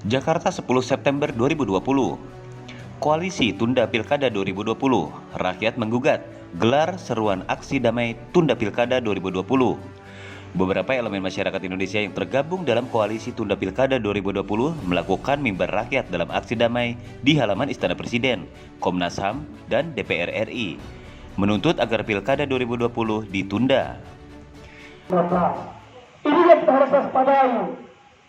Jakarta 10 September 2020. Koalisi Tunda Pilkada 2020. Rakyat menggugat. Gelar seruan aksi damai Tunda Pilkada 2020. Beberapa elemen masyarakat Indonesia yang tergabung dalam Koalisi Tunda Pilkada 2020 melakukan mimbar rakyat dalam aksi damai di halaman Istana Presiden, Komnas HAM, dan DPR RI, menuntut agar Pilkada 2020 ditunda. Ini yang kita harus waspadai.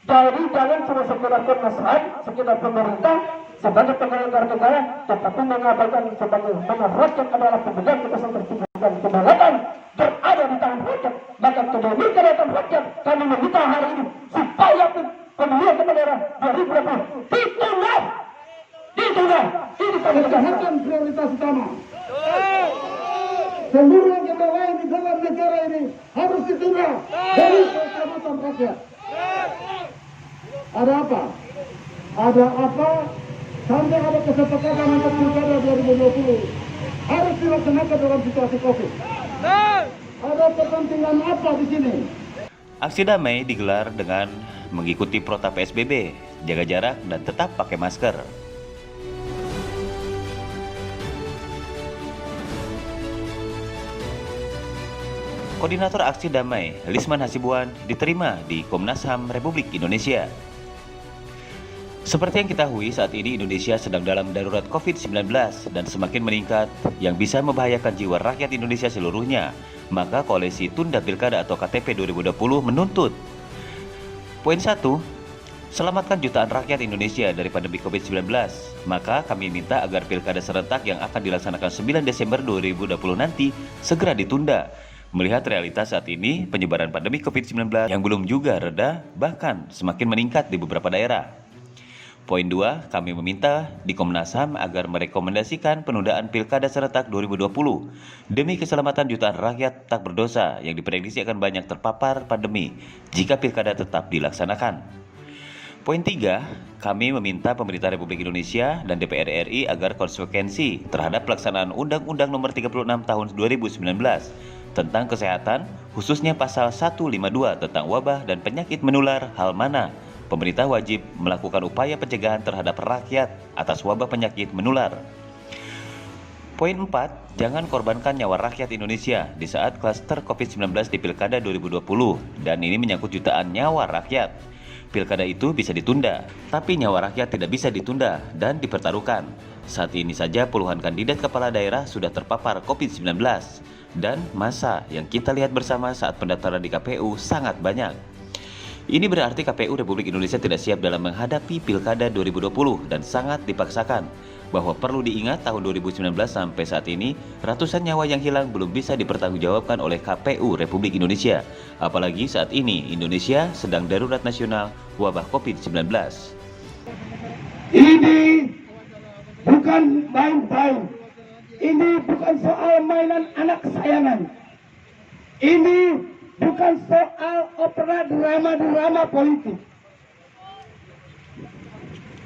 Jadi jangan cuma sekedar Komnas HAM, sekedar pemerintah sebagai penyelenggara negara, tetapi mengabaikan sebagai mana rakyat adalah pemegang kebesaran tertinggi dan kedaulatan berada di tangan rakyat. Bahkan demi kedaulatan rakyat, kami meminta hari ini supaya pemilihan kepala daerah 2020 ditunda. Ini kami tegaskan prioritas utama. Seluruh agenda lain di dalam negara ini harus ditunda dari keselamatan rakyat. Ada apa? Sampai ada kesepakatan untuk Pilkada 2020 harus dilaksanakan dalam situasi COVID. Ada kepentingan apa di sini? Aksi damai digelar dengan mengikuti protap PSBB, jaga jarak dan tetap pakai masker. Koordinator Aksi Damai, Lisman Hasibuan, diterima di Komnas HAM Republik Indonesia. Seperti yang diketahui, saat ini Indonesia sedang dalam darurat COVID-19 dan semakin meningkat yang bisa membahayakan jiwa rakyat Indonesia seluruhnya. Maka Koalisi Tunda Pilkada atau KTP 2020 menuntut. Poin 1. Selamatkan jutaan rakyat Indonesia dari pandemi COVID-19. Maka kami minta agar Pilkada serentak yang akan dilaksanakan 9 Desember 2020 nanti segera ditunda. Melihat realitas saat ini, penyebaran pandemi COVID-19 yang belum juga reda, bahkan semakin meningkat di beberapa daerah. Poin 2, kami meminta di Komnas HAM agar merekomendasikan penundaan Pilkada serentak 2020 demi keselamatan jutaan rakyat tak berdosa yang diprediksi akan banyak terpapar pandemi jika Pilkada tetap dilaksanakan. Poin 3, kami meminta pemerintah Republik Indonesia dan DPR RI agar konsekuensi terhadap pelaksanaan Undang-Undang Nomor 36 Tahun 2019 tentang kesehatan, khususnya pasal 152 tentang wabah dan penyakit menular, hal mana pemerintah wajib melakukan upaya pencegahan terhadap rakyat atas wabah penyakit menular. Poin 4, jangan korbankan nyawa rakyat Indonesia di saat klaster COVID-19 di Pilkada 2020 dan ini menyangkut jutaan nyawa rakyat. Pilkada itu bisa ditunda, tapi nyawa rakyat tidak bisa ditunda dan dipertaruhkan. Saat ini saja puluhan kandidat kepala daerah sudah terpapar COVID-19 dan masa yang kita lihat bersama saat pendaftaran di KPU sangat banyak. Ini berarti KPU Republik Indonesia tidak siap dalam menghadapi Pilkada 2020 dan sangat dipaksakan. Bahwa perlu diingat tahun 2019 sampai saat ini ratusan nyawa yang hilang belum bisa dipertanggungjawabkan oleh KPU Republik Indonesia. Apalagi saat ini Indonesia sedang darurat nasional wabah COVID-19. Ini bukan main-main. Ini bukan soal mainan anak kesayangan. Ini bukan soal opera drama politik.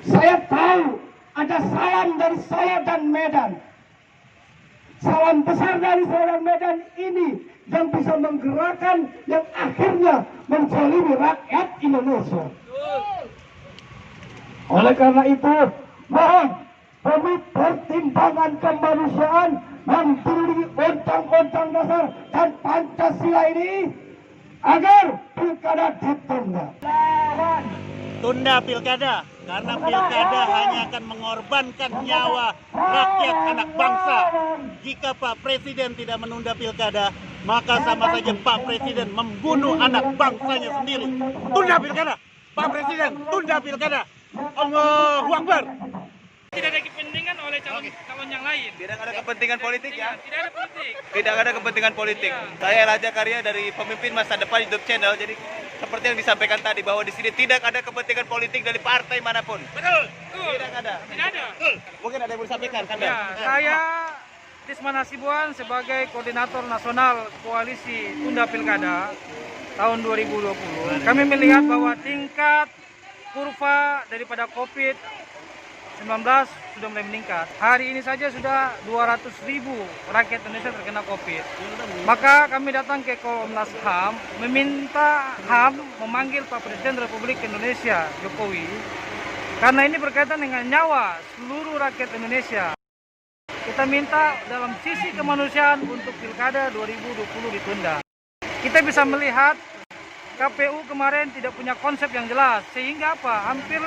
Saya tahu ada salam dari saya dan Medan. Salam besar dari saya dan Medan ini yang bisa menggerakkan, yang akhirnya menzalimi rakyat Indonesia. Oleh karena itu, mohon demi pertimbangan kemanusiaan memberi undang-undang dasar dan Pancasila ini agar Pilkada ditunda. Tunda Pilkada, karena Pilkada hanya akan mengorbankan nyawa rakyat anak bangsa. Jika Pak Presiden tidak menunda Pilkada, maka sama saja Pak Presiden membunuh anak bangsanya sendiri. Tunda Pilkada, Pak Presiden, tunda Pilkada. Allahu Akbar. Tidak ada kepentingan oleh calon yang lain. Tidak ada kepentingan politik ya? Tidak ada politik. Tidak ada kepentingan politik. Iya. Saya Raja Karya dari Pemimpin Masa Depan YouTube channel. Jadi seperti yang disampaikan tadi bahwa di sini tidak ada kepentingan politik dari partai manapun. Betul. Tidak ada. Tidak ada. Mungkin ada yang mau disampaikan kan? Ya, saya Lisman Hasibuan sebagai Koordinator Nasional Koalisi Tunda Pilkada tahun 2020. Kami melihat bahwa tingkat kurva daripada COVID-19 sudah mulai meningkat. Hari ini saja sudah 200.000 rakyat Indonesia terkena COVID. Maka kami datang ke Komnas HAM meminta HAM memanggil Pak Presiden Republik Indonesia Jokowi Karena ini berkaitan dengan nyawa seluruh rakyat Indonesia. Kita minta dalam sisi kemanusiaan untuk Pilkada 2020 ditunda. Kita bisa melihat KPU kemarin tidak punya konsep yang jelas, sehingga apa? Hampir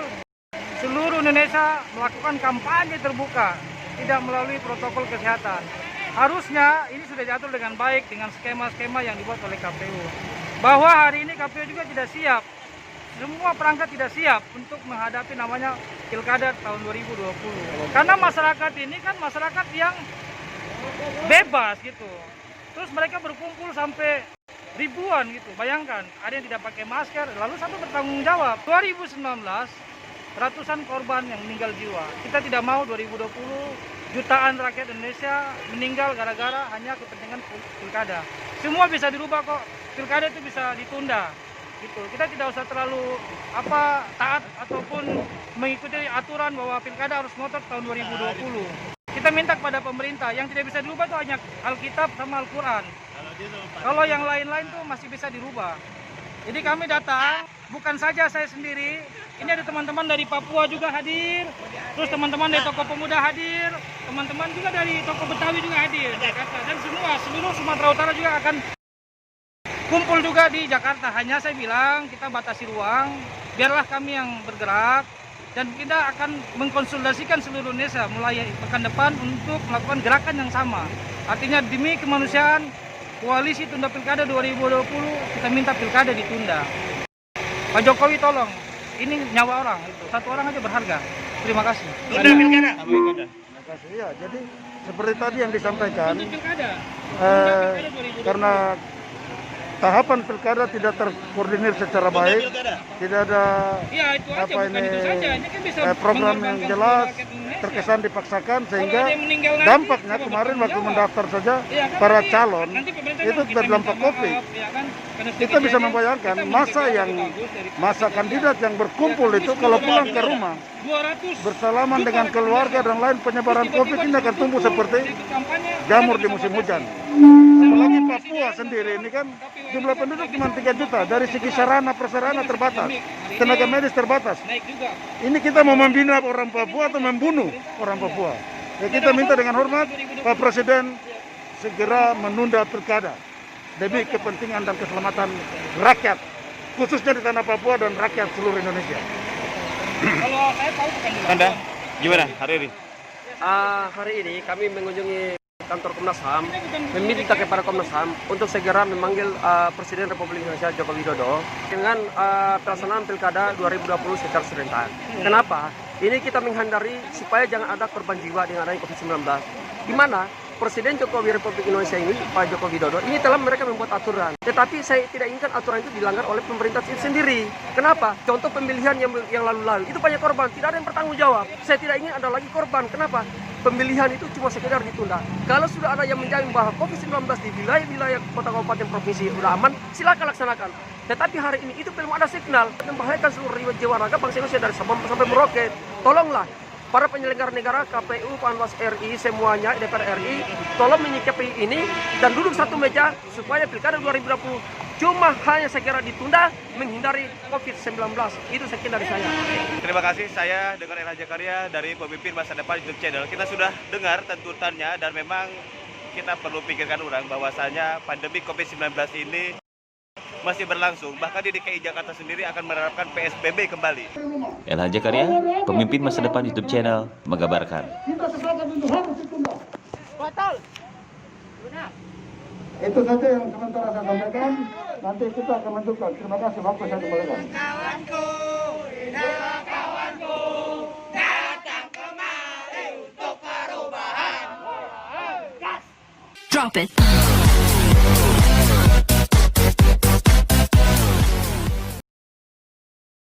seluruh Indonesia melakukan kampanye terbuka, tidak melalui protokol kesehatan. Harusnya ini sudah diatur dengan baik dengan skema-skema yang dibuat oleh KPU. Bahwa hari ini KPU juga tidak siap, semua perangkat tidak siap untuk menghadapi namanya Pilkada tahun 2020. Karena masyarakat ini kan masyarakat yang bebas gitu. Terus mereka berkumpul sampai ribuan gitu. Bayangkan, ada yang tidak pakai masker, lalu satu bertanggung jawab. 2019 ratusan korban yang meninggal jiwa. Kita tidak mau 2020 jutaan rakyat Indonesia meninggal gara-gara hanya kepentingan pilkada. Semua bisa dirubah kok. Pilkada itu bisa ditunda. Gitu. Kita tidak usah terlalu taat ataupun mengikuti aturan bahwa pilkada harus ngotot tahun 2020. Kita minta kepada pemerintah yang tidak bisa dirubah itu hanya Alkitab sama Al-Quran. Kalau yang lain-lain tuh masih bisa dirubah. Jadi kami datang, bukan saja saya sendiri, ini ada teman-teman dari Papua juga hadir, terus teman-teman dari Tokoh Pemuda hadir, teman-teman juga dari Tokoh Betawi juga hadir, Jakarta, dan seluruh Sumatera Utara juga akan kumpul juga di Jakarta. Hanya saya bilang kita batasi ruang, biarlah kami yang bergerak, dan kita akan mengkonsultasikan seluruh Indonesia mulai pekan depan untuk melakukan gerakan yang sama. Artinya demi kemanusiaan, Koalisi Tunda Pilkada 2020, kita minta Pilkada ditunda. Pak Jokowi tolong, ini nyawa orang, satu orang aja berharga. Terima kasih. Tunda Pilkada. Terima kasih. Ya, jadi seperti tadi yang disampaikan, karena tahapan pilkada tidak terkoordinir secara baik, tidak ada program yang jelas, terkesan dipaksakan, sehingga dampaknya kemarin waktu mendaftar saja para calon itu terdampak COVID. Kita bisa membayangkan masa kandidat yang berkumpul itu kalau pulang ke rumah bersalaman dengan keluarga dan lain, penyebaran COVID ini akan tumbuh seperti jamur di musim hujan. Apalagi Papua sendiri ini kan jumlah penduduk cuma 3 juta, dari segi sarana prasarana terbatas, tenaga medis terbatas. Ini kita mau membina orang Papua atau membunuh orang Papua? Ya, kita minta dengan hormat Pak Presiden segera menunda pilkada demi kepentingan dan keselamatan rakyat, khususnya di tanah Papua dan rakyat seluruh Indonesia. Kalau saya tahu bukan Anda gimana hari ini? Hari ini kami mengunjungi kantor Komnas HAM, meminta kepada Komnas HAM untuk segera memanggil Presiden Republik Indonesia Joko Widodo dengan pelaksanaan Pilkada 2020 secara serentak. Kenapa? Ini kita menghindari supaya jangan ada korban jiwa dengan adanya COVID-19. Di mana Presiden Jokowi Republik Indonesia ini, Pak Joko Widodo, ini telah mereka membuat aturan. Tetapi saya tidak inginkan aturan itu dilanggar oleh pemerintah itu sendiri. Kenapa? Contoh pemilihan yang lalu-lalu, itu banyak korban, tidak ada yang bertanggung jawab. Saya tidak ingin ada lagi korban. Kenapa? Pemilihan itu cuma sekedar ditunda. Kalau sudah ada yang menjamin bahwa COVID-19 di wilayah kota kabupaten provinsi sudah aman, silakan laksanakan. Tetapi hari ini itu belum ada signal membahayakan seluruh jiwa raga bangsa Indonesia dari Sabang sampai Merauke. Tolonglah para penyelenggara negara, KPU, Panwas RI, semuanya, DPR RI, tolong menyikapi ini dan duduk satu meja supaya Pilkada 2020 cuma hanya segera ditunda menghindari COVID-19. Itu sekian dari saya. Terima kasih, saya Dengar Ella Jakaria dari Pemimpin Masa Depan YouTube channel. Kita sudah dengar tuntutannya dan memang kita perlu pikirkan ulang bahwasanya pandemi COVID-19 ini masih berlangsung. Bahkan di DKI Jakarta sendiri akan menerapkan PSBB kembali. Ella Jakaria, Pemimpin Masa Depan YouTube channel, mengabarkan. Kita sepakat untuk harus ditunda. Batal. Itu saja yang sementara saya sampaikan. Nanti kita akan menentukan. Terima kasih. Waktu saya kembalikan. Kawanku, datang kemari untuk perubahan. Drop it.